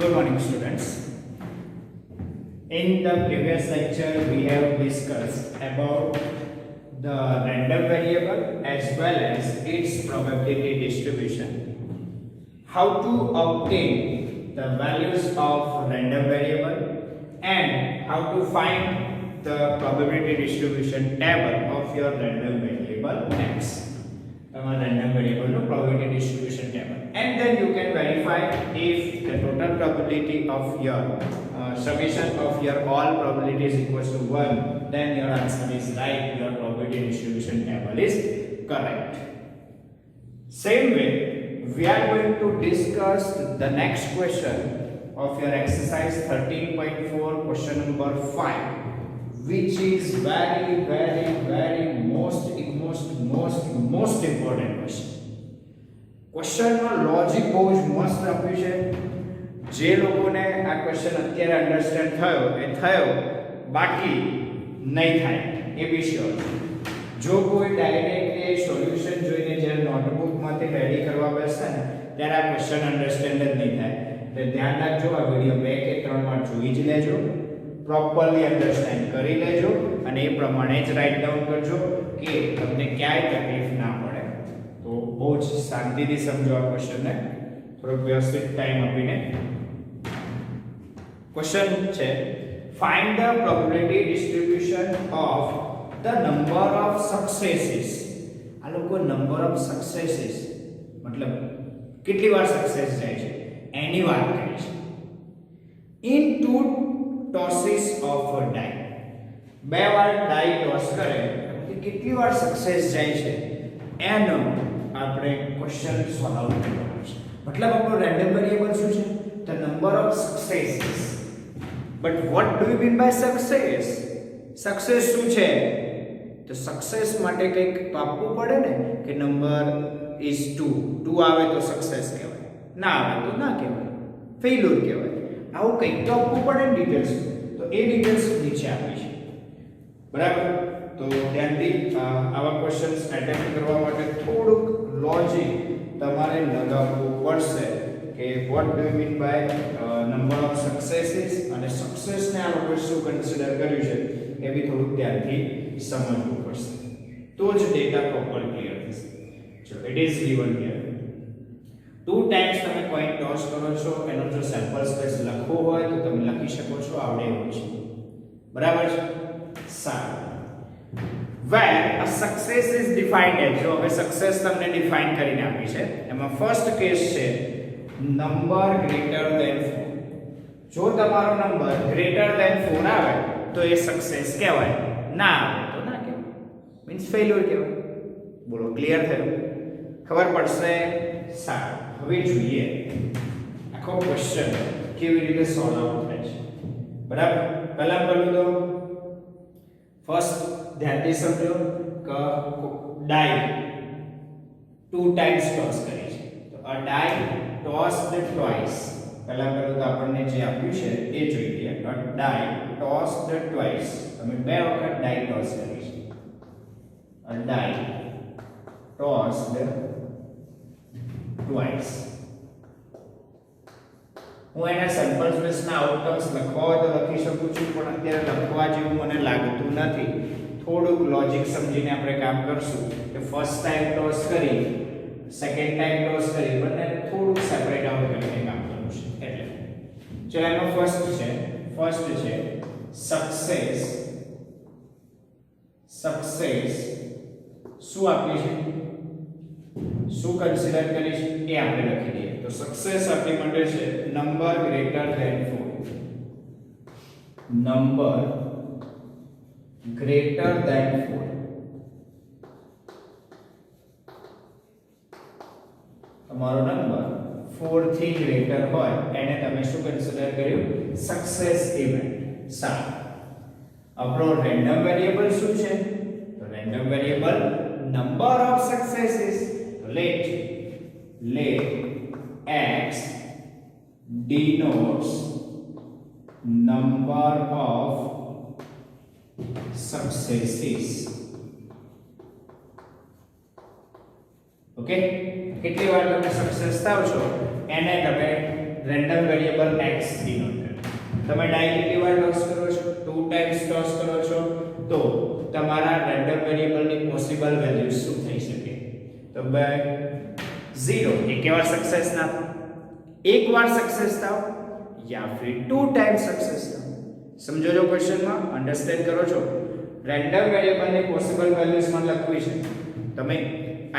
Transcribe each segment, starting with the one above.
Good morning, students. In the previous lecture, we have discussed about the random variable as well as its probability distribution, how to obtain the values of random variable, and how to find the probability distribution table of your random variable x. Random variable no probability distribution table, and then you can verify if the total probability of your summation of your all probabilities equals to 1, then your answer is right, your probability distribution table is correct. Same way, we are going to discuss the next question of your exercise 13.4, question number 5, which is very most important question. Question નો logic બહુ જ મસ્ત આપ્યું છે. જે લોકોને આ question અત્યારે અન્ડરસ્ટેન્ડ થયો એ થયો, બાકી નહીં થાય એ બી શ્યોર. જો કોઈ ડાયરેક્ટલી સોલ્યુશન જોઈને જ્યારે નોટબુકમાંથી રેડી કરવા બેસે ને ત્યારે આ ક્વેશ્ચન અન્ડરસ્ટેન્ડ જ નહીં થાય. એટલે ધ્યાન રાખજો, આ વિડિયો 2 કે 3 વાર જોઈ જ લેજો, પ્રોપરલી અન્ડરસ્ટેન્ડ કરી લેજો અને એ પ્રમાણે જ રાઇટ ડાઉન કરજો કે તમને ક્યાંય તકલીફ ના પડે. તો બહુ જ શાંતિથી સમજો આ ક્વેશ્ચનને, થોડો વ્યવસ્થિત ટાઈમ આપીને. ક્વેશ્ચન છે, find the probability distribution of the number of successes. આ લોકો નંબર ઓફ સક્સેસીસ મતલબ કેટલી વાર સક્સેસ જાય છે એની વાત કરે છે. ઇન ટુ ટોસિસ ઓફ ડાઈ, બે વાર ડાઈ ટોસ કરે તો કેટલી વાર સક્સેસ જાય છે એનો આપણે ક્વેશ્ચન સોલ્વ કરવાનો છે. મતલબ આપણો રેન્ડમ વેરિયેબલ શું છે? The number of successes. But what do you mean by success? Success શું છે? તો સક્સેસ માટે કંઈક તો આપવું પડે ને, કે નંબર ઇઝ 2 આવે તો સક્સેસ કહેવાય, ના આવે તો ના કહેવાય, ફેલ્યોર કહેવાય. આવું કંઈક તો આપવું પડે ને ડિટેલ્સ. તો એ ડિટેલ્સ નીચે આપી છે, બરાબર? તો ધ્યાનથી આવા ક્વેશ્ચન્સ એટેમ્પ્ટ કરવા માટે થોડુંક લોજિક તમારે લગાવવું પડશે કે what do you mean by number of successes, અને સક્સેસને આ લોકોએ શું કન્સિડર કર્યું છે એ બી થોડુંક ધ્યાનથી સમજવું પડશે, તો જ ડેટા પ્રોપર ક્લિયર થશે. ચલો, it is given here 2 times તમે કોઈન ટોસ કરો છો, એનો જો સેમ્પલ સ્પેસ લખવો હોય તો તમે લખી શકો છો, આવડે એવું છે, બરાબર છે? સારું. where a success is defined as, જો હવે સક્સેસ તમને ડિફાઇન કરીને આપી છે, એમાં ફર્સ્ટ કેસ છે નંબર ગ્રેટર ધેન 4. જો તમારો નંબર ગ્રેટર ધેન 4 આવે તો એ સક્સેસ કહેવાય, ના આવે તો ના કહેવાય, મીન્સ ફેલ્યોર કહેવાય. બોલો, ક્લિયર થયું? ખબર પડશે? સારું. હવે જોઈએ આખો ક્વેશ્ચન કેવી રીતે સોલ્વ આઉટ થાય છે, બરાબર? પહેલા તો ફર્સ્ટ ધ્યાનથી સમજો કે ડાઈ 2 ટાઈમ્સ ટોસ કરી છે, તો અ ડાઈ ટોસ્ડ ટ્વાઇસ. પહેલા તો આપણને જે આપ્યું છે એ જોઈ લઈએ. અ ડાઈ ટોસ્ડ ટ્વાઇસ, તમે 2 વખત ડાઈ ટોસ કરી છે. અ ડાઈ ટોસ્ડ ટ્વાઇસ. હું એના સેમ્પલ સ્પેસના આઉટકમ્સ લખવા હોય તો લખી શકું છું, પણ અત્યારે લખવા જેવું મને લાગતું નથી. થોડુંક લોજિક સમજીને આપણે કામ કરશું કે ફર્સ્ટ ટાઈમ ટોસ કરી, સેકન્ડ ટાઈમ ટોસ કરી, બંને થોડુંક સેપરેટ આઉટ કરીને કામ કરવું છે. એટલે ચલો, એમાં ફર્સ્ટ છે સક્સેસ. સક્સેસ શું આપ્યું છે, શું કન્સિડર કરી છે એ આપણે લખી દઈએ. તો સક્સેસ આપણી માટે છે number greater than 4. Number greater than 4. તમારો નંબર 4 થી ગ્રેટર હોય એને તમે શું કન્સિડર કર્યું? Success event. સારું. આપણો રેન્ડમ વેરિયેબલ શું છે? તો random variable number of successes. let x denotes number of successes. Okay, કેટલી વાર તમે સક્સેસ થાવ છો એને તમે રેન્ડમ વેરિયેબલ x ડિનોટ કરે. તમે ડાઈ કેટલી વાર ટોસ કરો છો? 2 ટાઈમ્સ ટોસ કરો છો તો તમારા રેન્ડમ વેરિયેબલ ની પોસિબલ વેલ્યુ શું થઈ શકે? તો ભાઈ 0 એક વાર સક્સેસ ના થાય, એક વાર સક્સેસ થાવ યા ફિર 2 ટાઈમ્સ સક્સેસ થાવ. સમજો છો ક્વેશ્ચન માં? અન્ડરસ્ટેન્ડ કરો છો? રેન્ડમ વેરિયેબલ ની પોસિબલ વેલ્યુઝ માં લખવી છે તમે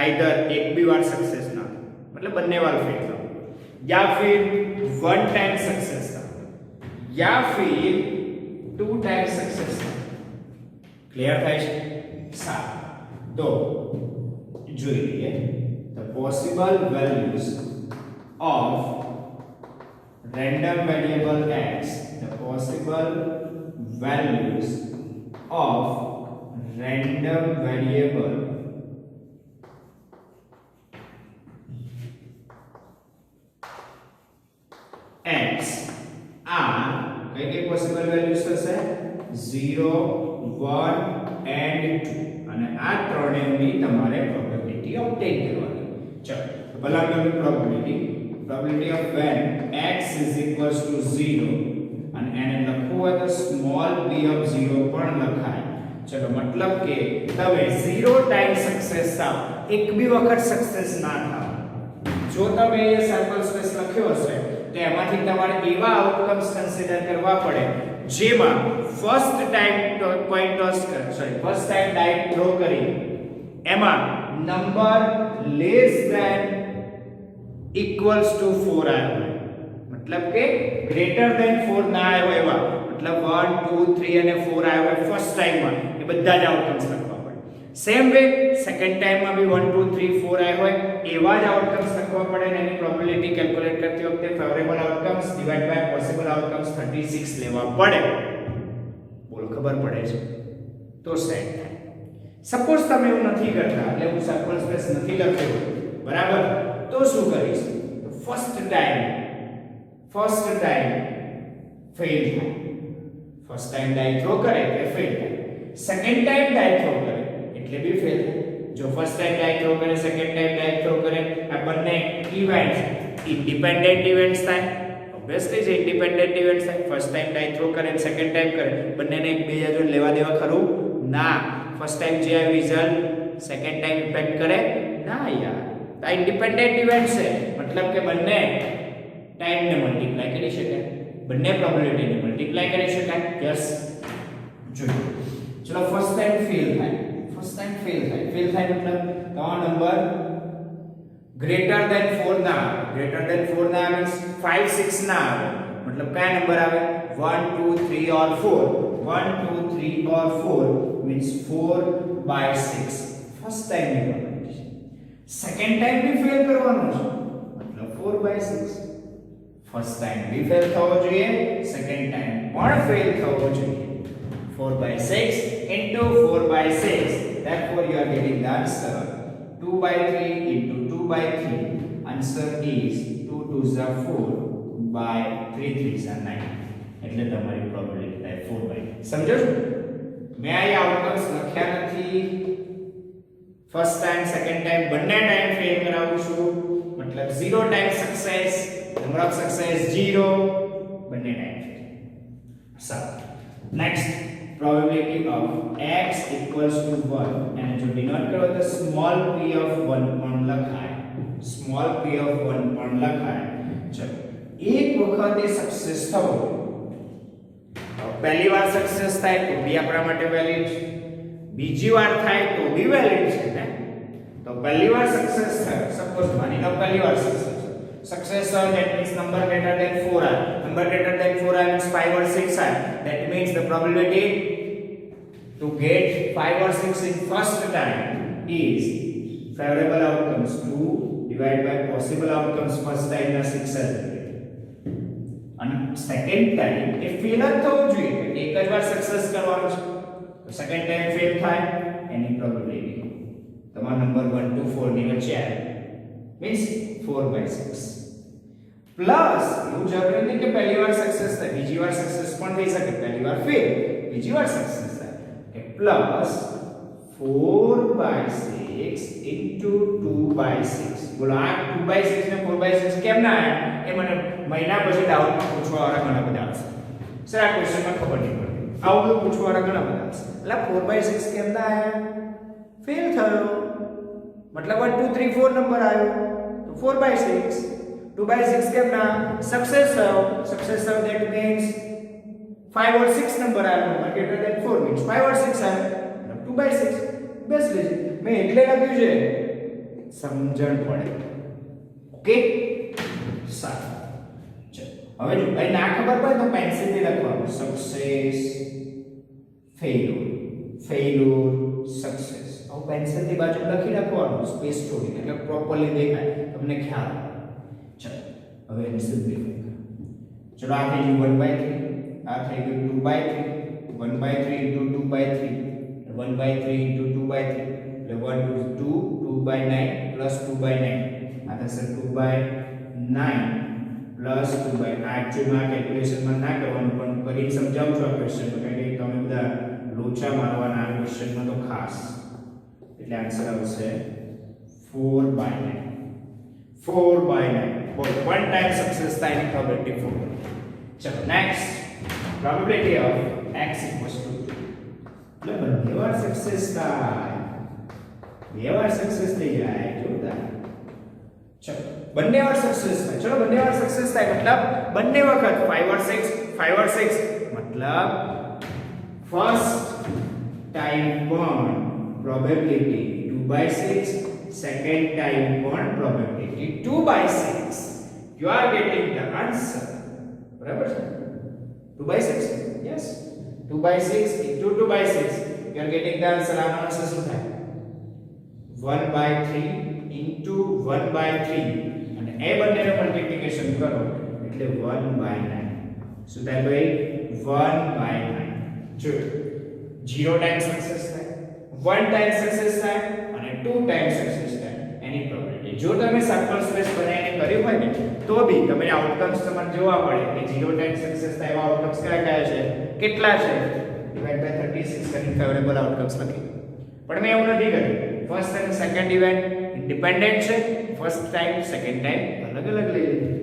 આઈધર એક બી વાર સક્સેસ ના થાય मतलब બંને વાર ફેલ થાવ या फिर 1 टाइम सक्सेस था या फिर 2 टाइम सक्सेस था. क्लियर થાય છે? સારું, તો જોઈ લઈએ the possible values of random variable x. The possible values of random variable x are કઈ પોસિબલ વેલ્યુઝ થશે? 0 1 and 2 અને આ ત્રણેયની તમારે પ્રોબેબિલિટી ઓબ્ટેન કરવાની. ચલો પહેલા આપણે probability of when x is equals to 0 અને એને લખવું હોય તો સ્મોલ p of 0 પણ લખાય. ચલો મતલબ કે તમે 0 ટાઈમ સક્સેસ થાવ, એક બી વખત સક્સેસ ના થાવ. જો તમે એ સેમ્પલ સ્પેસ લખ્યો હશે તો એમાંથી તમારે એવા આઉટકમ્સ કન્સિડર કરવા પડે જેમાં first time point toss first time die throw કરી એમાં number less than equals to 4 આવ્યો હોય, મતલબ કે ગ્રેટર ધેન 4 ના આવ્યો એવા, મતલબ 1 2 3 અને 4 આવ્યો હોય ફર્સ્ટ ટાઈમમાં, એ બધા જ આઉટકમ્સ લખવા પડે. સેમ વે સેકન્ડ ટાઈમમાં બી 1 2 3 4 આવ્યો હોય એવા જ આઉટકમ્સ લખવા પડે અને એની પ્રોબેબિલિટી કેલ્ક્યુલેટ કરતી વખતે favourable outcomes divide by possible outcomes 36 લેવા પડે. બોલ ખબર પડે છે? તો સેટ થાય. સપોઝ તમે એવું નથી કરતા, એટલે હું સેમ્પલ સ્પેસ નથી લખ્યો બરાબર, તો શું કરીશ? ફર્સ્ટ ટાઈમ ફેલ થાય. ફર્સ્ટ ટાઈમ ડાઈ થ્રો કરે એટલે ફેલ થાય. સેકન્ડ ટાઈમ ડાઈ થ્રો કરે એટલે બી ફેલ થાય. જો ફર્સ્ટ ટાઈમ ડાઈ થ્રો કરે, સેકન્ડ ટાઈમ ડાઈ થ્રો કરે, આ બંને ઇવેન્ટ્સ ઇન્ડિપેન્ડન્ટ ઇવેન્ટ્સ થાય. ઓબ્વિયસલી જે ઇન્ડિપેન્ડન્ટ ઇવેન્ટ્સ થાય, ફર્સ્ટ ટાઈમ ડાઈ થ્રો કરે અને સેકન્ડ ટાઈમ કરે, બંનેને એકબીજા જોડે લેવા દેવા ખરું? ના. ફર્સ્ટ ટાઈમ જે આ રિઝલ્ટ સેકન્ડ ટાઈમ ઇફેક્ટ કરે ના યાર. આ ઇન્ડિપેન્ડન્ટ ઇવેન્ટ્સ છે, મતલબ કે બંને ટાઈમને મલ્ટીપ્લાય કરી શકાય, બંને પ્રોબેબિલિટીને મલ્ટીપ્લાય કરી શકાય. યસ, જોઈએ. ચલો ફર્સ્ટ ટાઈમ ફેલ થાય. ફેલ થાય મતલબ તમારો નંબર ગ્રેટર ધેન 4 ના આવે. ગ્રેટર ધેન 4 ના આવે મીન્સ 5 6 ના આવે, મતલબ કયા નંબર આવે? 1 2 3 or 4. 1 2 3 or 4 means 4 by 6. First time ની પ્રોબેબિલિટી છે. સેકન્ડ ટાઈમ બી ફેલ કરવાનો છે, મતલબ 4 by 6. First time be fail થવો જોઈએ, સેકન્ડ ટાઈમ પણ ફેલ થવો જોઈએ. 4 by 6 into 4 by 6. Therefore, you are getting the answer 2 by 3 into 2 by 3. Answer is 2 2s are 4 by 3 3s are 9. એટલે તમારી પ્રોબેબિલિટી થાય 4 by 9. સમજો છો? મેં આ આઉટકમ્સ લખ્યા નથી. ફર્સ્ટ ટાઈમ સેકન્ડ ટાઈમ બંને ટાઈમ ફેલ કરાવું છું, મતલબ 0 time success, number of success 0, બંને ટાઈમ ફેલ. સારું, next probability of x equals to 1 અને જો ડિનોટ કરો તો સ્મોલ p of 1 પણ લખાય. સ્મોલ p of 1 પણ લખાય. ચલો એક વખતે સક્સેસ થવો, પહેલી વાર સક્સેસ થાય તો બી આપણા માટે વેલિડ છે, બીજી વાર થાય તો બી વેલિડ છે ને. તો પહેલી વાર સક્સેસ થાય, સપોઝ માની લો પહેલી વાર success or that means number greater than 4 are, number greater than 4 are means 5 or 6 are, that means the probability to get 5 or 6 in first time is favorable outcomes 2 divided by possible outcomes first time na 6 are. And second time A fail જ થવું જોઈએ, એક જ વાર success કરવાનો છે, તો second time fail થાય એની પ્રોબેબિલિટી તમારો નંબર 1 2 4 ની વચ્ચે આવે मीन्स 4 by 6 प्लस એવું જરૂરી નથી કે પહેલી વાર સક્સેસ થાય, બીજી વાર સક્સેસ પણ થઈ શકે, પહેલી વાર ફેલ બીજી વાર સક્સેસ થાય કે પ્લસ 4 by 6 into 2/6 બોલો આ 2/6 ને 4/6 કેમ ના આવ્યા એ મને મહિના પછી ડાઉટમાં પૂછવાવાળા ઘણા બધા આવશે સર આ ક્વેશ્ચનમાં ખબર નહીં પડતી આવું બધું પૂછવાવાળા ઘણા બધા આવશે એટલે 4/6 કેમ ના આવ્યા ફેલ થયો मतलब 1 2 3 4 नंबर आयो तो 4/6 2/6 કેમ ના सक्सेस થયો that means 5 और 6 नंबर आयो नंबर greater than 4 means 5 और 6 आयो मतलब 2/6 બેસ્ટ લેજે મેં એટલે લખ્યું છે સમજણ પડે ઓકે સારું ચલો હવે જો ભાઈ ના ખબર પડે તો પેન્સિલ થી લખવાનું सक्सेस फेल्योर सक्सेस अब पेंसिल की बाजू लखी नाखવાનું સ્પેસ છોડીને એટલે પ્રોપરલી દેખાય તમને ખ્યાલ આવે ચલો હવે એને સિમ્પ્લિફાય કરો ચલો આ થઈ ગયું 1/3 આ થઈ ગયું 2/3 1/3 into 2/3 1/3 into 2/3 એટલે 1 2 2/9 plus 2/9 આ થશે 2/9 plus 2/9 આ એકચ્યુઅલી કેલ્ક્યુલેશન માં ના કરવાનું પણ કરીને સમજાવું છું આ ક્વેશ્ચન કારણ કે તમે બધા લોચા મારવાના આ ક્વેશ્ચન માં તો ખાસ એટલે આન્સર આવશે 4/9 બોલો one time success થાય ની પ્રોબેબિલિટી 4 ચલો next probability of x equals to 2 એટલે બંને વાર સક્સેસ થાય બે વાર સક્સેસ થઈ જાય જોરદાર ચલો બંને વાર સક્સેસ થાય ચલો બંને વાર સક્સેસ થાય મતલબ બંને વખત 5 और 6 मतलब फर्स्ट टाइम पण probability 2/6 second time one probability 2/6 you are getting the answer बराबर है 2/6 yes 2/6 into 2/6 you are getting the answer આનો આન્સર શું થાય 1/3 into 1/3 અને એ બંનેનો મલ્ટીપ્લિકેશન કરો એટલે 1/9 શું થાય ભાઈ 1/9 જો 0 ટાઈમ સક્સેસ થાય 1 ટાઈમ સક્સેસ થાય અને 2 ટાઈમ સક્સેસ થાય એની પ્રોબેબિલિટી જો તમે સર્કલ સ્પેસ બનાવીને કર્યું હોય ને તો બી તમને આઉટકમ્સ તમને જોવા મળે કે 0 ટાઈમ સક્સેસ થાય એવા આઉટકમ્સ કયા છે કેટલા છે ડિવાઇડ બાય 36 કરીને ફેવરેબલ આઉટકમ્સ લખી પણ મેં એવું નથી કર્યું ફર્સ્ટ અને સેકન્ડ ઇવેન્ટ ઇન્ડિપેન્ડન્ટ છે ફર્સ્ટ ટાઈમ સેકન્ડ ટાઈમ અલગ અલગ લઈ લીધું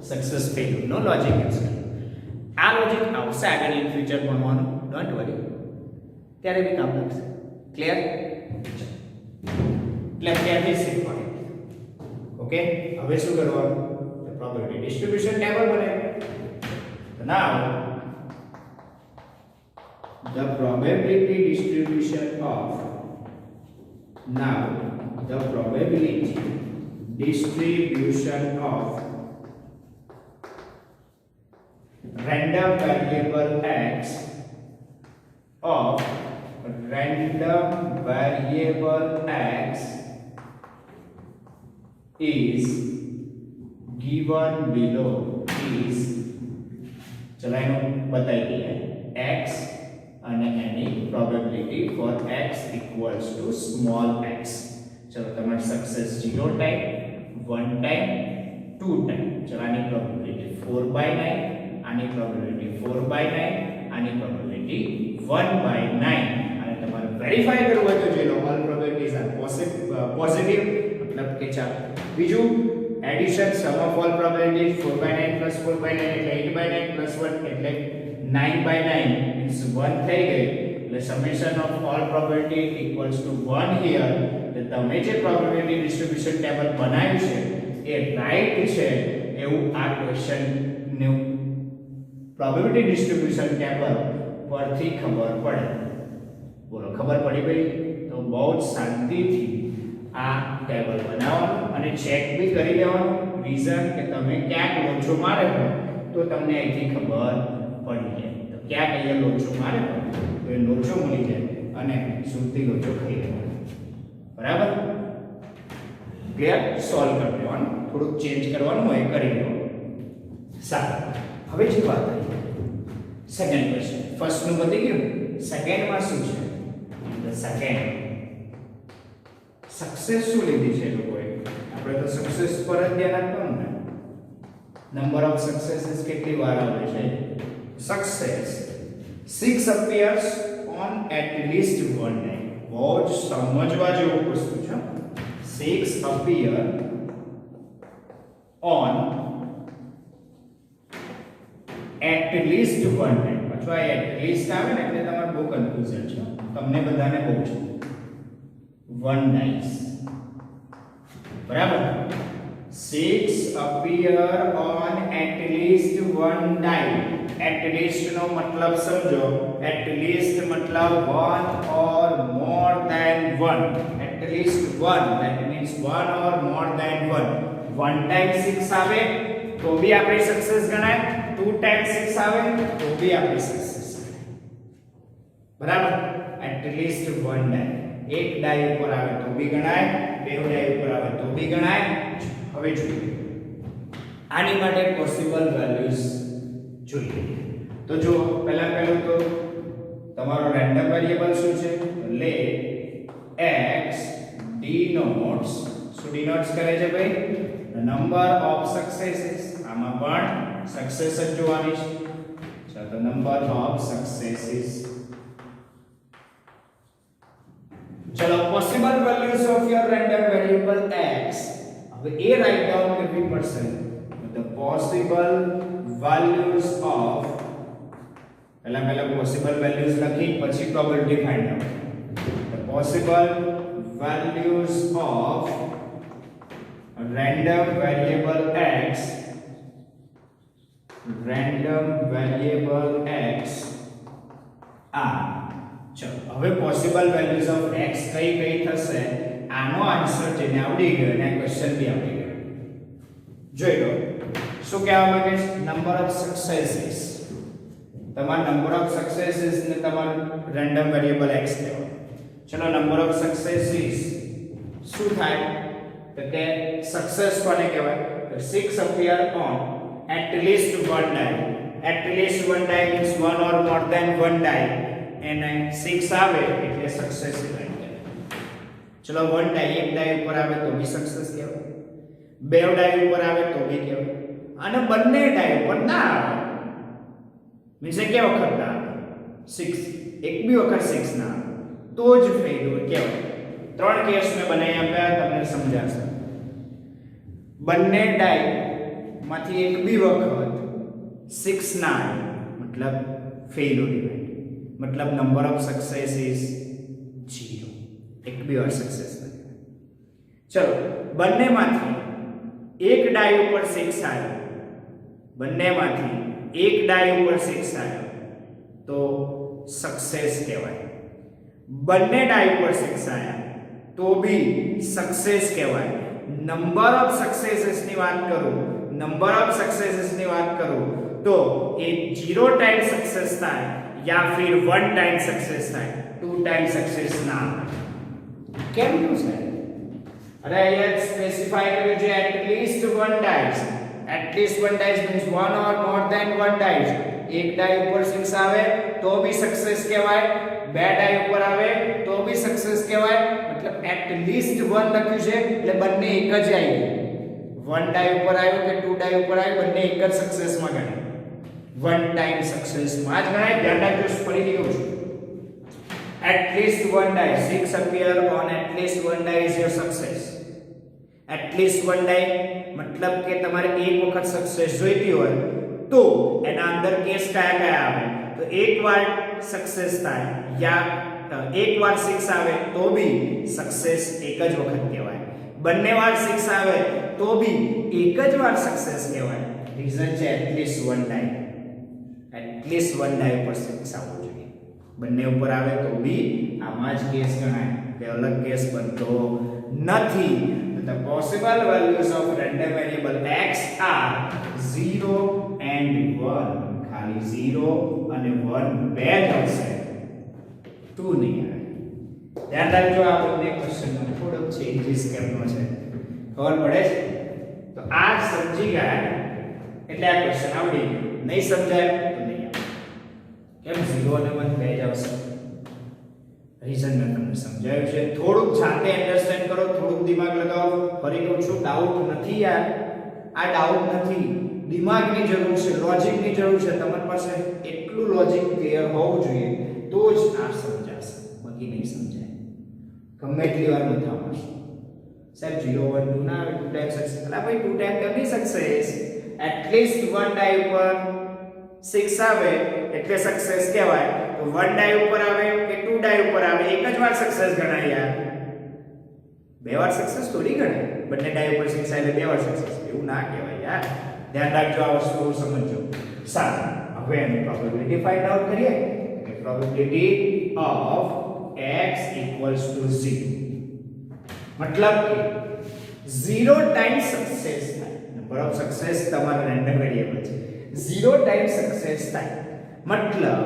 સક્સેસ ફેલ્યુર નો લોજિક યુઝ કર્યું આ લોજિક આવશે આગળ ઇન ફ્યુચર ભણવાનું ડોન્ટ વરી ત્યારે બી કામ લાગશે ક્લિયર એટલે ત્યાંથી શીખવાનું ઓકે હવે શું કરવાનું પ્રોબેબિલિટી ડિસ્ટ્રીબ્યુશન ટેબલ બનાવ્યું નાઉ the probability distribution of random variable x is given below is चलो एनो बताई दिया x અને એની probability for x equals to small x ચલો તમારે સક્સેસ 0 ટાઈમ 1 ટાઈમ 2 ટાઈમ ચલો આની પ્રોબેબિલિટી 4/9 આની પ્રોબેબિલિટી 4/9 આની પ્રોબેબિલિટી 1/9 અને તમારે વેરીફાઈ કરવું હોય તો જે ઓલ પ્રોબેબિલિટીઝ આર પોઝિટિવ મતલબ કે ચાલો બીજું addition sum of all probabilities 4/9 plus 4/9 એટલે 8/9 plus 1 એટલે 9/9 means 1 થઈ ગઈ એટલે summation of all probability equals to 1 here એટલે તમે જે probability distribution table બનાવ્યું છે એ રાઈટ છે એવું આ ક્વેશ્ચન નું probability distribution table પરથી ખબર પડે બોલો ખબર પડી ભાઈ તો બહુ જ શાંતિથી આ ટેબલ બનાવવાનું અને ચેક બી કરી લેવાનું રીઝન કે તમે ક્યાંક લોચો મારે તો તમને અહીંથી ખબર પડી જાય તો ક્યાંક અહીંયા લોચો મારે તો એ લોચો મળી જાય અને સુરતી લોચો ખાઈ લેવાનો બરાબર ક્લિયર સોલ્વ કરી દેવાનું થોડુંક ચેન્જ કરવાનું હોય કરી લેવાનું સારું હવે જે વાત આવી સેકન્ડ ક્વેશ્ચન ફર્સ્ટ નું પતી ગયું સેકન્ડ માં શું છે ધ સેકન્ડ सक्सेस શું લીધી છે લોકોએ આપણે તો सक्सेस પર જ ધ્યાન આપવાનું ને નંબર ઓફ सक्सेसेस કેટલી વાર આવે છે success 6 appears on at least one day બહુ જ સમજવા જેવું વસ્તુ છે. 6 appear on at least one time. અથવા at least આવે ને એટલે તમારે બહુ કન્ફ્યુઝન છે, તમને બધાને બહુ છે. one dice, બરાબર. 6 appear on at least one die. At least નો મતલબ સમજો. At least મતલબ one or more than one. At least one, that means one or more than one. One times 6 આવે તો બી આપણી સક્સેસ ગણાય. two times 6 આવે તો બી આપણી સક્સેસ ગણાય, બરાબર. At least one die. એક ડાય ઉપર આવે તો બી ગણાય, બે ડાય ઉપર આવે તો બી ગણાય. હવે જોઈએ આની માટે પોસિબલ વેલ્યુઝ જોઈએ. તો જો પહેલું તો તમારો રેન્ડમ વેરિયેબલ શું છે? લેટ x denotes, શું denotes કરે છે ભાઈ? Number of successes. આમાં પણ સક્સેસ જ જોવાની છે. ચાલો, નંબર ઓફ સક્સેસીસ. ચલો, possible values of your random variable x. હવે એ રાઇટ ડાઉન કરવી પડશે. the possible values of, પહેલા પોસિબલ વેલ્યુઝ લખી પછી probability find out. the possible values of random variable x are. ચલો, હવે પોસિબલ વેલ્યુઝ ઓફ x કઈ થશે? આનો આન્સર જેને આવડી ગયો અને ક્વેશ્ચન બી આવડી ગયો. જોઈ લો શું કહેવા માંગે છે? Number of successes. તમારા નંબર ઓફ સક્સેસીસ ને તમારું રેન્ડમ વેરિયેબલ x કહેવાય. ચલો, નંબર ઓફ સક્સેસીસ શું થાય? તો કે સક્સેસ કોને કહેવાય? તો 6 appear on at least one die. At least one die means one or more than one die. અને 6 આવે એટલે સક્સેસ કહેવાય. ચલો, one die, એક die ઉપર આવે તો બી સક્સેસ કહેવાય, બે die ઉપર આવે તો બી કહેવાય, અને બંને die ઉપર ના આવે મીન્સ કે વખત ના આવે 6, એક બી વખત 6 ના આવે તો જ ફેલ્યુર કહેવાય. ત્રણ કેસ મેં બનાવી આપ્યા, તમને સમજાશે. બંને die માંથી એક બી વખત 6 ના આવે મતલબ ફેલ્યુર ઇવેન્ટ, मतलब नंबर ऑफ सक्सेस इज 0. एक भी और सक्सेस नहीं. चलो, બંને માંથી એક ડાય ઉપર 6 આવ્યો, બંને માંથી એક ડાય ઉપર 6 આવ્યો તો સક્સેસ કહેવાય. બંને ડાય ઉપર 6 આવ્યા તો બી સક્સેસ કહેવાય. નંબર ઓફ સક્સેસીસ ની વાત કરું, નંબર ઓફ સક્સેસીસ ની વાત કરું તો એ 0 ટાઈમ સક્સેસ થાય या फिर 1 टाइम सक्सेस થાય, 2 टाइम सक्सेस ના. કેમ થયું છે? અરે અહીંયા સ્પેસિફાઈ કર્યું છે at least one dice. At least one dice means one or more than one dice. એક ડાય ઉપર 6 આવે તો બી સક્સેસ કહેવાય, બે ડાય ઉપર આવે તો બી સક્સેસ કહેવાય. મતલબ at least one લખ્યું છે એટલે બંને એક જ આવી ગયું. 1 ડાય ઉપર આવ્યો કે 2 ડાય ઉપર આવ્યો બંને એક જ સક્સેસ માં ગણાય, one time success માં જ ગણાય. ધ્યાન રાખજો, ફરી કહું છું. at least one die, 6 appear on at least one die is your success. at least one die મતલબ કે તમારે એક વખત સક્સેસ જોઈતી હોય તો એના અંદર કેસ કયા આવે? તો એક વાર સક્સેસ થાય યા એક વાર 6 આવે તો બી સક્સેસ એક જ વખત કહેવાય, બંને વાર 6 આવે તો બી એક જ વાર સક્સેસ કહેવાય. રીઝન છે at least one die. at least one die ઉપર 6 આવવું જોઈએ, બંને ઉપર આવે તો બી આમાં જ કેસ ગણાય, કે અલગ કેસ બનતો નથી. The possible values of random variable x are 0 and 1. ખાલી 0 અને 1 બે જ આવશે, 2 નહીં આવે. ધ્યાન રાખજો, આ બંને ક્વેશ્ચનમાં થોડો ચેન્જીસ કરવાનો છે, ખબર પડે છે? તો આ સમજી ગયા એટલે આ ક્વેશ્ચન આવડી ગયો. નહીં સમજાય તો નહીં આવે. કેમ 0 અને 1 બે જ આવશે? રીઝન મેં તમને સમજાવ્યું છે. થોડુંક જાતે અન્ડરસ્ટેન્ડ કરો, થોડુંક દિમાગ લગાવો. ફરી કહું છું, ડાઉટ નથી યાર, આ ડાઉટ નથી, દિમાગની જરૂર છે, લોજિકની જરૂર છે. તમારી પાસે એટલું લોજિક ક્લિયર હોવું જોઈએ તો જ આ સમજાશે, બાકી નહીં સમજાય. ગમે એટલી વાર મથા મારશો સાહેબ 0 1 2 ના આવે 2 ટાઈમ સક્સેસ એટલે ભાઈ 2 ટાઈમ કેમ નહીં સક્સેસ એટલીસ્ટ 1 ડાય ઉપર 6 આવે એટલે સક્સેસ કહેવાય તો 1 ડાય ઉપર આવે કે 2 ડાય ઉપર આવે એક જ વાર સક્સેસ ગણાય યાર બે વાર સક્સેસ થોડી ગણાય બંને ડાય ઉપર 6 આવે બે વાર સક્સેસ એવું ના કહેવાય યાર ધ્યાન રાખજો આ વસ્તુ સમજજો સારું હવે એની પ્રોબેબિલિટી ફાઇન્ડ આઉટ કરીએ કે probability of x equals to 0 मतलब कि 0 टाइम सक्सेस થાય નંબર ઓફ સક્સેસ તમારો રેન્ડમ વેરિયેબલ છે 0 ટાઈમ સક્સેસ થાય મતલબ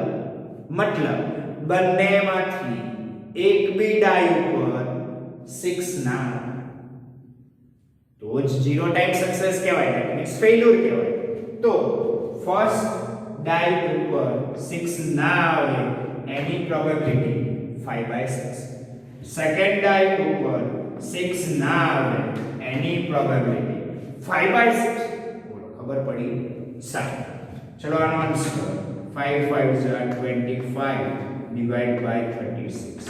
બંનેમાંથી એક બી ડાય ઉપર 6 ના તો જ 0 ટાઈમ સક્સેસ કહેવાય એટલે મીન્સ ફેલ્યુર કહેવાય તો ફર્સ્ટ ડાય ઉપર 6 ના આવે એની પ્રોબેબિલિટી 5/6 સેકન્ડ ડાય ઉપર 6 ના આવે એની પ્રોબેબિલિટી 5/6 બોલો ખબર પડી સારું ચલો આનો આન્સર 5 5 25 ડિવાઇડ બાય 36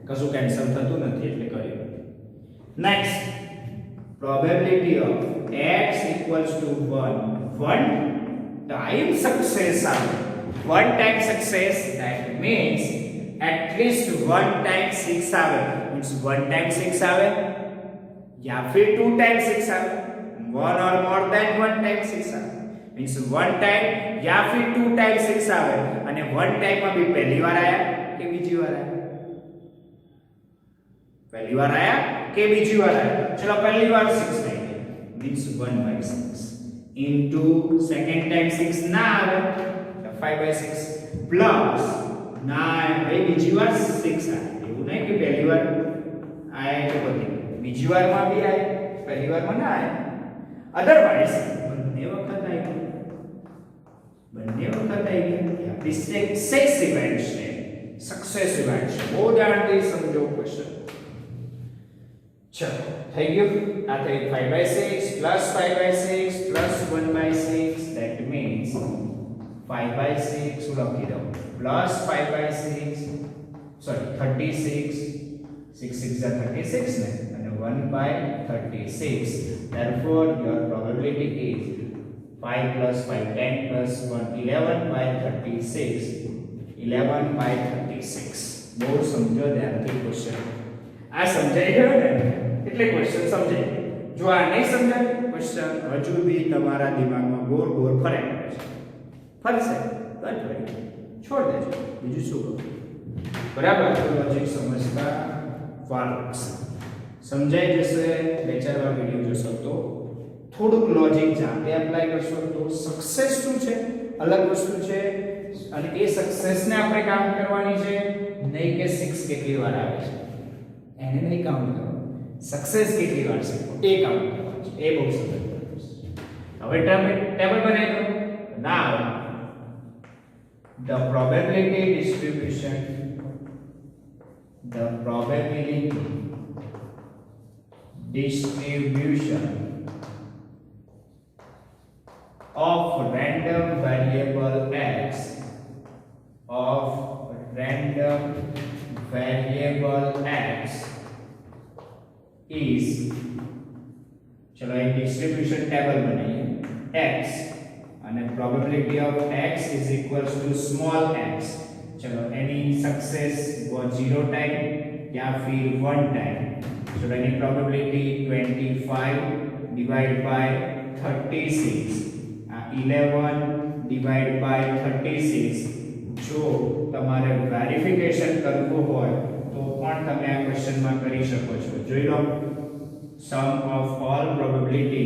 કશું કેન્સલ થતું નથી એટલે કર્યું next probability of x equals to 1 time success આવે 1 time success that means at least 1 time 6 આવે means 1 time 6 આવે या फिर 2 time 6 આવે 1 or more than 1 time 6 આવે means 1 time या फिर 2 time 6 આવે અને 1 time માં भी पहली बार आया કે બીજી વાર आया पहली बार आया કે બીજી વાર आया चलो पहली बार 6 आएगा means 1/6 into second time 6 ના આવે તો 5/6 plus 9 ભાઈ બીજી વાર 6 આવે એવું નહીં કે પહેલી વાર આયા તો બધી બીજી વારમાં બી આય પહેલી વારમાં ના આય અધરવાઇઝ બંને વખત આવી આપણી સક્સેસ ઇવેન્ટ છે બહુ ધ્યાનથી સમજો ક્વેશ્ચન ચલો થઈ ગયું આ થઈ 5/6 plus 5/6 plus 1/6 that means 5/6 શું લખી દઉં plus 5/6 sorry 36 6 6 are 36 ને અને 1/36 therefore your probability is 5 plus 5 10 plus 1 11/36 11/36 બહુ સમજો ધ્યાનથી ક્વેશ્ચન આ સમજાઈ ગયો ને એટલે ક્વેશ્ચન સમજાઈ જો આ નહીં સમજાય ક્વેશ્ચન હજુ બી તમારા દિમાગમાં ગોળ ફરે ફરશે બટ છોડ દેજો બીજું શું કરું બરાબર લોજિક સમજતા વાર લાગશે સમજાઈ જશે બે ચાર વાર વિડિયો જોશો તો થોડુંક લોજિક જાતે એપ્લાય કરશો તો સક્સેસ શું છે અલગ વસ્તુ છે અને એ સક્સેસને આપણે કાઉન્ટ કરવાની છે નહીં કે 6 કેટલી વાર આવે છે એને નહીં કાઉન્ટ કરવાનું સક્સેસ કેટલી વાર છે એ કાઉન્ટ કરવાનું છે એ બહુ સરળ હવે ટેબલ બનાવી દો now the probability distribution of random variable x is चलो एक डिस्ट्रीब्यूशन टेबल बनाइए x and probability of x is equals to small x चलो any success was 0 time या फिर 1 time so any probability 25 divided by 36 11 divided by 36 જો તમારે verification કરવું હોય તો પણ તમે આ ક્વેશ્ચનમાં કરી શકો છો જોઈ લો sum of all probability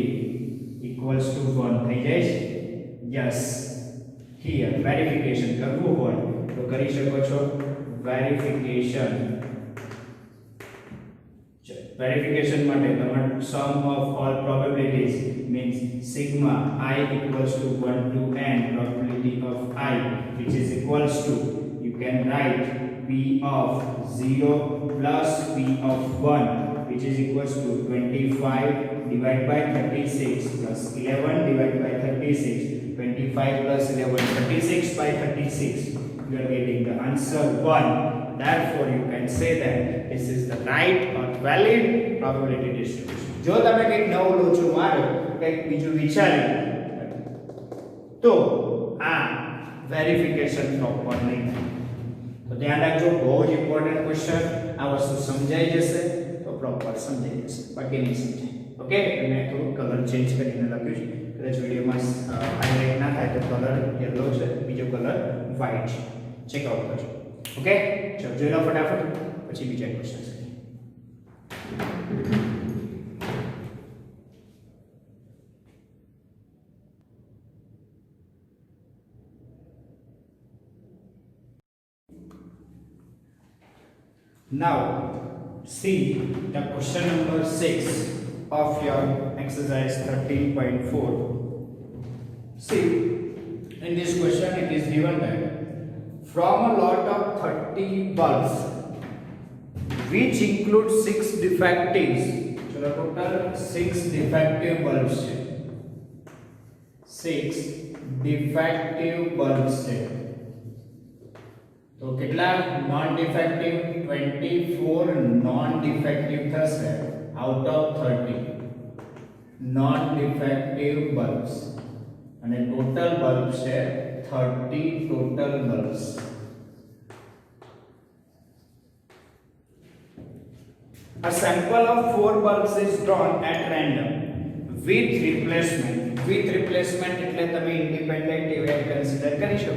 equals to 1 થઈ જાય છે yes here verification કરવું હોય તો કરી શકો છો verification માટે તમારે sum of all probabilities means sigma I equals to 1 to n probability of I which is equals to you can write p of 0 plus p of 1 which is equals to 25 divided by 36 plus 11 divided by 36 25 plus 11 36 by 36 you are getting the answer 1 therefore you can say that this is the right or valid probability distribution. જો તમે કંઈક નવું લોચું મારો કંઈક બીજું વિચાર્યું તો આ વેરિફિકેશન પ્રોપર નહીં થાય. તો ધ્યાન રાખજો, બહુ જ ઇમ્પોર્ટન્ટ ક્વેશ્ચન. આ વસ્તુ સમજાઈ જશે તો પ્રોપર સમજાઈ જશે, બાકી નહીં સમજાય. ઓકે, મેં થોડું કલર ચેન્જ કરીને લખ્યું છે, કદાચ વિડીયોમાં હાઇલાઇટ ના થાય તો કલર યલો છે, બીજો કલર વ્હાઇટ છે. ચેકઆઉટ કરજો. ઓકે, ચલો જોઈ લો ફટાફટ, પછી બીજા question. Now see the question number 6 of your exercise 13.4. See, in this question it is given that from a lot of 30 bulbs which include 6 defectives, so the total 6 defective bulbs है, 6 defective bulbs है. तो कितना non defective 24 non defective થશે out of 30 non defective bulbs અને total bulbs છે 30 total bulbs. A sample of 4 bulbs is drawn at random with replacement. With replacement એટલે તમે independent event consider કરી શકો.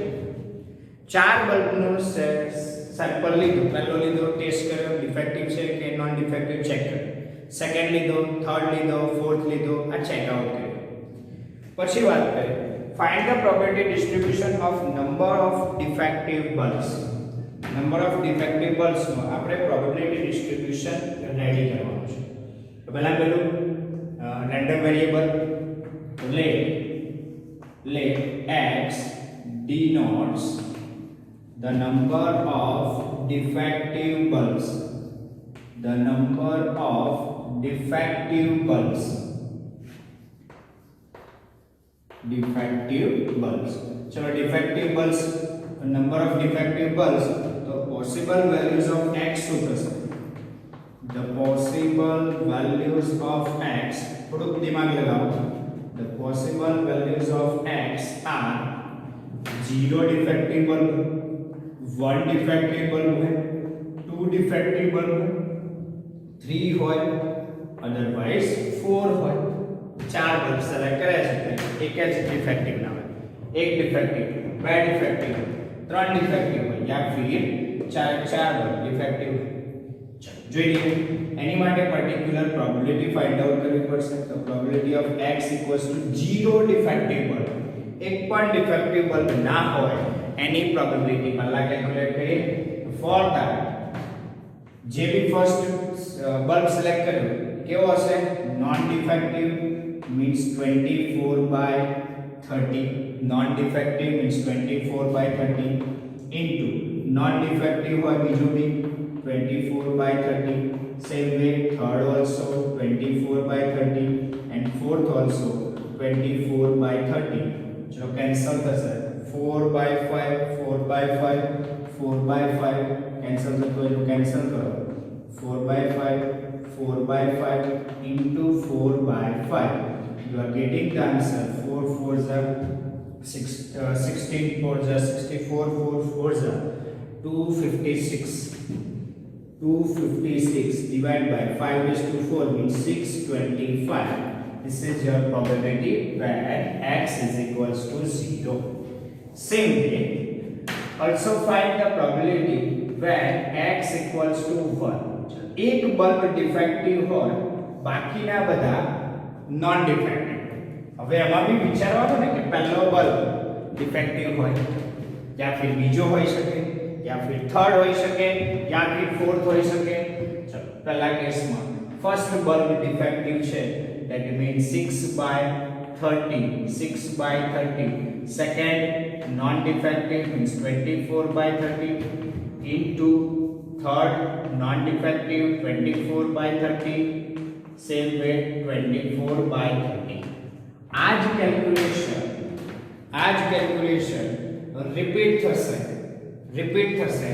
4 બલ્બનો સેમ્પલ લીધું, પહેલો લીધો, ટેસ્ટ કર્યો, ડિફેક્ટિવ છે કે નોન ડિફેક્ટિવ ચેક કર્યો, સેકન્ડ લીધો, થર્ડ લીધો, ફોર્થ લીધો, આ ચેક આઉટ કર્યો. પછી વાત કરીએ find the probability distribution of number of defective bulbs. Number of defective બલ્બ્સનો આપણે પ્રોબેબિલિટી ડિસ્ટ્રીબ્યુશન રેડી કરવાનું છે. તો પહેલા પેલું random variable let x denotes the number of defective bulbs. The number of defective bulbs. Defective bulbs. चलो defective bulbs, number of defective bulbs. तो possible values of x શું થશે? The possible values of x. થોડુંક દિમાગ લગાવો. The possible values of x are 0 defective bulb, 1 defective bulb है, 2 defective bulb है, 3 હોય, otherwise 4 હોય. 4 bulb select કરે છે, એક જ defective ના હોય, એક defective, 2 defective, 3 defective હોય, या फिर 4 bulb defective. જોઈ લઈએ એની માટે પર્ટિક્યુલર પ્રોબેબિલિટી ફાઇન્ડ આઉટ કરવી પડશે. તો probability of x = 0 defective bulb, એક પણ ડિફેક્ટિવ બલ્બ ના હોય એની પ્રોબેબિલિટી પહેલા કેલ્ક્યુલેટ કરીએ. ફોર ધેટ જે બી ફર્સ્ટ બલ્બ સિલેક્ટ કર્યો કેવો હશે? Non defective means 24/30, non defective means 24/30 into non defective હોય બીજું બી 24/30. Same way third also 24/30 and fourth also 24/30. चलो कैंसिल થશે 4/5 4/5 4/5 कैंसिल થતો એનું કેન્સલ કરો 4/5 4/5 into 4/5. You are getting the answer 4 4s are 16 4s are 64 4 4s are 256. 256 divided by 5/4 means 625. This is your probability where x is equals to 0. Same way, also find the probability where x equals to 1. एक bulb defective હોય બાકીના બધા non defective. હવે એમાં બી વિચારવાનું ને કે પહેલો બલ્બ ડિફેક્ટિવ હોય या फिर બીજો હોઈ શકે या फिर थर्ड होई सके या फिर फोर्थ होई सके. चलो पहला केस में फर्स्ट बल्ब डिफेक्टिव छे that means 6/30 6/30. Second non defective means 24/30 into third non defective 24/30. Same way 24/30. आज कैलकुलेशन रिपीट થશે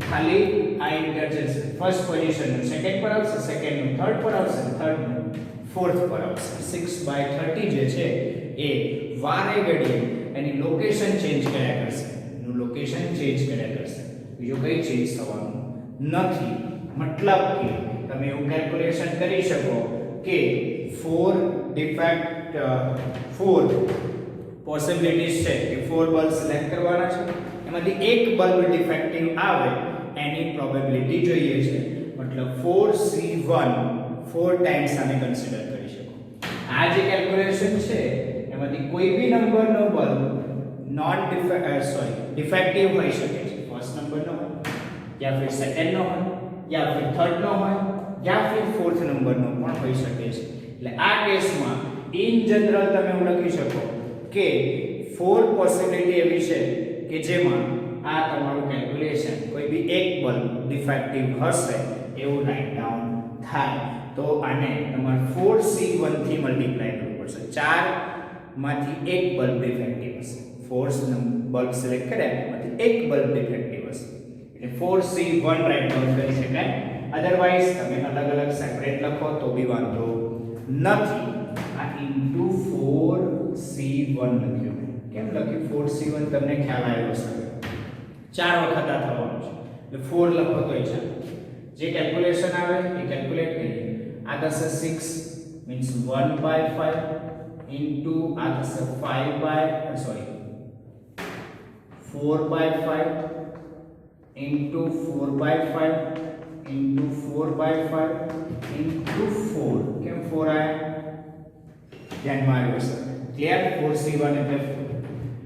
ખાલી આ ઇન્ટરચેન્જ ફર્સ્ટ પોઝિશન સેકન્ડ પર આવશે, સેકન્ડ નું થર્ડ પર આવશે, થર્ડ નું ફોર્થ પર આવશે. 6/30 જે છે એ વારે ઘડીએ એની લોકેશન ચેન્જ કર્યા કરશે, એનું લોકેશન ચેન્જ કર્યા કરશે, બીજું કંઈ ચેન્જ થવાનું નથી. મતલબ કે તમે એવું કેલ્ક્યુલેશન કરી શકો કે 4 પોસિબિલિટીઝ છે કે 4 બલ્બ સિલેક્ટ કરવાના છે, એમાંથી એક બલ્બ ડિફેક્ટિવ આવે એની પ્રોબેબિલિટી જોઈએ છે. મતલબ 4C1 4 ટાઈમ્સ આને કન્સિડર કરી શકો. આ જે કેલ્ક્યુલેશન છે એમાંથી કોઈ બી નંબરનો બલ્બ ડિફેક્ટિવ હોઈ શકે છે. ફર્સ્ટ નંબરનો હોય, યા ફિર સેકન્ડ નો હોય, યા ફિર થર્ડ નો હોય, યા ફિર ફોર્થ નંબરનો પણ હોઈ શકે છે. એટલે આ કેસમાં ઇન જનરલ તમે એવું લખી શકો કે 4 પોસિબિલિટી એવી છે કે જેમાં આ તમારું કેલ્ક્યુલેશન કોઈ બી એક બલ્બ ડિફેક્ટિવ હશે એવું રાઇટ ડાઉન થાય. તો આને તમારે 4C1 થી મલ્ટીપ્લાય કરવું પડશે. 4 માંથી એક બલ્બ ડિફેક્ટિવ હશે, 4 બલ્બ સિલેક્ટ કર્યા એમાંથી એક બલ્બ ડિફેક્ટિવ હશે એટલે 4C1 રાઇટ ડાઉન કરી શકાય. અધરવાઇઝ તમે અલગ અલગ સેપરેટ લખો તો બી વાંધો નથી. આ ઇન્ટુ 4C1 લખ્યું. કેમ લખ્યું 4C1 તમને ખ્યાલ આવ્યો હશે. 4 વખત આ થવાનું છે એટલે 4 લખો તોય ચાલે. જે કેલ્ક્યુલેશન આવે એ કેલ્ક્યુલેટ કરીએ. આ થશે 6 મીન્સ 1/5 ઇન્ટુ આ થશે 4/5 ઇન્ટુ 4/5 ઇન્ટુ 4/5 ઇન્ટુ 4. કેમ 4 આયા? ધ્યાનમાં આવ્યું હશે. ક્લિયર? 4C1 એટલે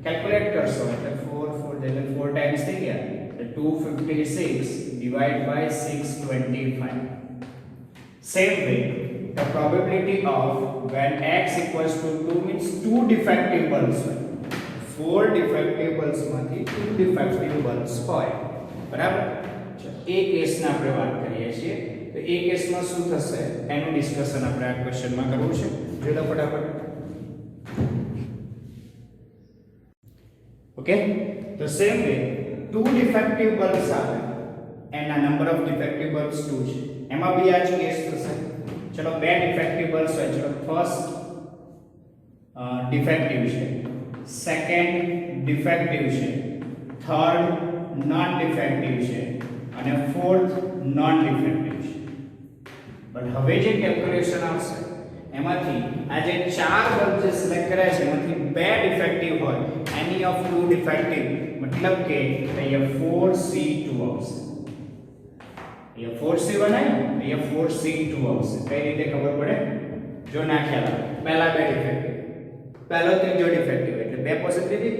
કેલ્ક્યુલેટ કરશો એટલે 4 એટલે 4 ટાઈમ્સ થઈ ગયા એટલે 256 divide by 625. Same way, the probability of when x equals to 2 means 2 defective bulbs હોય. 4 defective bulbs માંથી 2 defective bulbs હોય. બરાબર? એ કેસના આપણે વાત કરીએ છીએ. તો એ કેસમાં શું થશે એનું ડિસ્કશન આપણે આ ક્વેશ્ચનમાં કરવું છે. જોઈ લો ફટાફટ. ઓકે? તો સેમ વે 2 defective bulbs આવે and a number of defective bulbs 2 છે. એમાં બી આ જ કેસ થશે. ચલો બે ડિફેક્ટિવ બલ્બ્સ હોય. ચલો ફર્સ્ટ ડિફેક્ટિવ છે, સેકન્ડ ડિફેક્ટિવ છે, થર્ડ નોન ડિફેક્ટિવ છે અને ફોર્થ નોન ડિફેક્ટિવ છે. પણ હવે જે કેલ્ક્યુલેશન આવશે એમાંથી આ જે ચાર બલ્બ જે સિલેક્ટ કર્યા છે એમાંથી બે ડિફેક્ટિવ હોય, એની ઓફ 2 ડિફેક્ટિવ, મતલબ કે અહીંયા 4C2 આવશે. અહીંયા 4C1 આવ્યું, અહીંયા 4C2 આવશે. કઈ રીતે ખબર પડે? જો ના ખ્યાલ આવે, પહેલા બે ડિફેક્ટિવ, પહેલો ત્રીજો ડિફેક્ટિવ એટલે બે પોસિબિલિટી,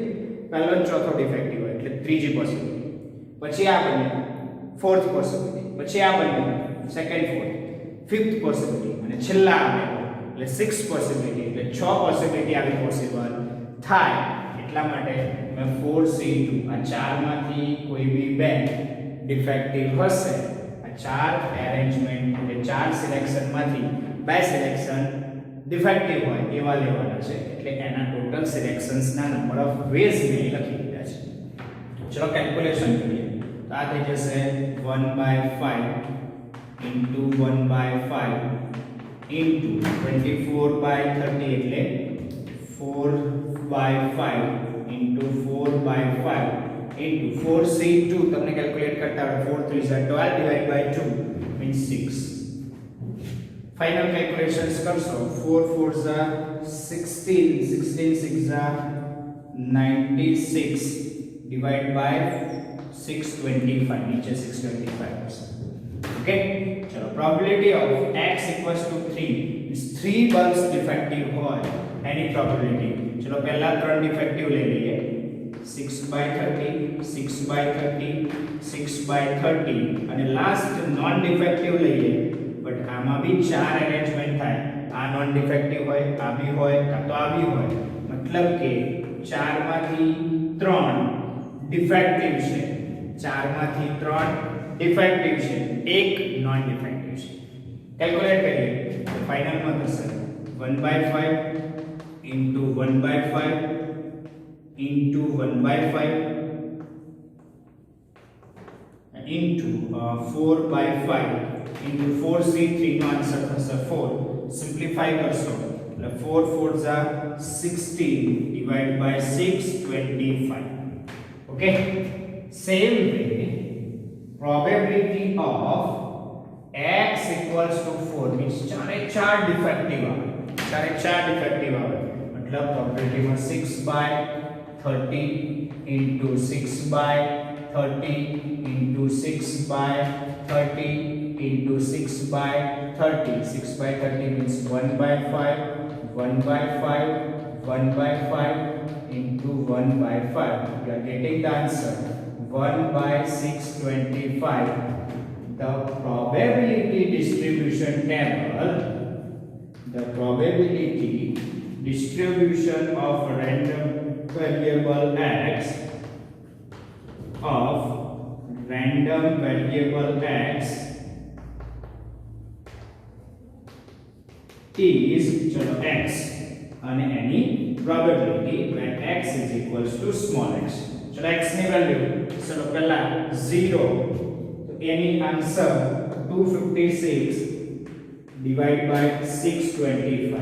પહેલો અને ચોથો ડિફેક્ટિવ હોય એટલે ત્રીજી પોસિબિલિટી, પછી આ બંને ફોર્થ પોસિબિલિટી, પછી આ બંને સેકન્ડ ફોર્થ, ફિફ્થ પોસિબિલિટી અને છેલ્લા આ બે એટલે સિક્સ પોસિબિલિટી, એટલે 6 પોસિબિલિટી આવી પોસિબલ થાય. એટલા માટે મેં 4C2 આ ચારમાંથી કોઈ બી બે ડિફેક્ટિવ હશે. ચાર એરેન્જમેન્ટ એટલે ચાર સિલેક્શનમાંથી બે સિલેક્શન ડિફેક્ટિવ હોય એવા લેવાના છે. એટલે એના ટોટલ સિલેક્શન્સના નંબર ઓફ વેઝ મેં લખી દીધા છે. ચલો કેલ્ક્યુલેશન કરીએ. તો આ થઈ જશે 1/5 ઇન્ટુ 1/5 ઇન્ટુ 24/30 એટલે 4/5 ઇન્ટુ 4/5 into 4C2 તમને કેલ્ક્યુલેટ કરતા આવડે 4 3 12 divided by 2 means 6. Final calculations કરશો 4 4 ઝા 16 16 6 ઝા 96 divided by 625 નીચે 625 હશે. ઓકે, ચલો probability of x equals to 3 means 3 bulbs defective હોય એની પ્રોબેબિલિટી. ચલો પહેલા ત્રણ ડિફેક્ટિવ લઈ લઈએ. 6/30 6/30 6/30 અને લાસ્ટ નોન ડિફેક્ટિવ લઈએ. બટ આમાં બી ચાર અરેન્જમેન્ટ થાય. આ નોન ડિફેક્ટિવ હોય, આ બી હોય, કાં તો આ બી હોય. મતલબ કે ચારમાંથી ત્રણ ડિફેક્ટિવ છે, ચારમાંથી ત્રણ ડિફેક્ટિવ છે, એક નોન ડિફેક્ટિવ છે. કેલ્ક્યુલેટ કરીએ તો ફાઇનલમાં થશે 1/5 into 1/5 into 1/5 into 4 by 5 into 4c3 નો આન્સર થશે 4 સિમ્પ્લિફાય કરશો એટલે 4 4 જા 16 divide by 6 25 okay same way probability of x equals to 4 means ચાર ડિફેક્ટિવ આવે ચાર ડિફેક્ટિવ આવે मतलब probability में 6 by 30 into 6 by 30 into 6 by 30 into 6 by 30 6 by 30 means 1 by 5 1 by 5 1 by 5 into 1 by 5 you are getting the answer 1 by 625 the probability distribution table the probability distribution of random variable x is chalo x and any probability when x is equals to small x chalo x ni value chalo pehla 0 to any answer 256 divided by 625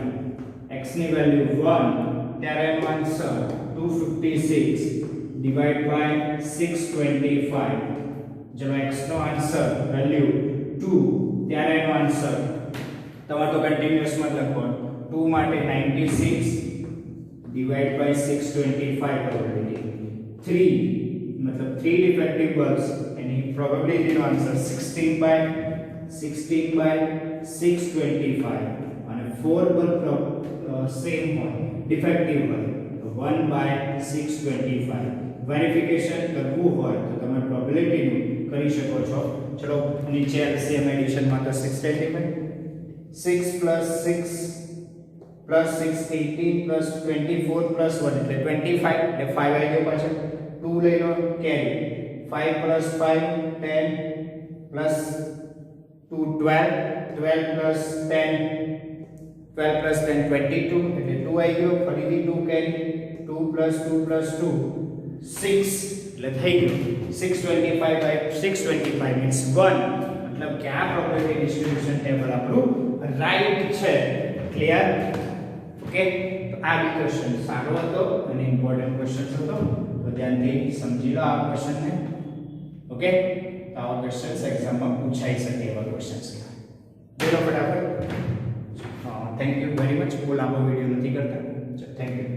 x ની value 1 ત્યારે એનો answer 256 divide by 625 જેનો x નો answer value 2 ત્યારે એનો answer તમારે તો continuous માં લખવાનું 2 માટે 96 ડિવાઇડ બાય 625 પ્રોબેબિલિટી 3 मतलब 3 डिफेक्टिव बल्ब्स यानी प्रोबेबिलिटी नो आंसर 16 by 625 અને 4 બલ્બ સેમ હોય ડિફેક્ટિવ હોય તો 1 by 625 વેરિફિકેશન કરવું હોય તો તમે પ્રોબેબિલિટી નું કરી શકો છો ચલો નીચે એલસીએમ એડિશન માં તો 6 એલિમેન્ટ 6 plus 6 18 plus 24 plus 1 એટલે 25 એટલે 5 આવી ગયો પાછળ 2 લઈ લો કેરી 5 plus 5 10 plus 2 12 12 plus 10 12 plus 10 22 એટલે 2 આવી ગયો ફરીથી 2 કેરી 2 plus 2 plus 2 6 એટલે થઈ ગયું 625 by 625 means 1 मतलब કે આ પ્રોબેબિલિટી ડિસ્ટ્રીબ્યુશન ટેબલ આપણું રાઈટ છે ક્લિયર ઓકે તો આ બી ક્વેશ્ચન સારો હતો અને ઇમ્પોર્ટન્ટ ક્વેશ્ચન હતો તો ધ્યાનથી સમજી લો આ ક્વેશ્ચનને ઓકે તો આવા ક્વેશ્ચન્સ એક્ઝામમાં પૂછાઈ શકે એવા ક્વેશ્ચન્સ બોલો ફટાફટ થેન્ક યુ વેરી મચ બહુ લાંબો વિડિયો નથી કરતા થેન્ક યુ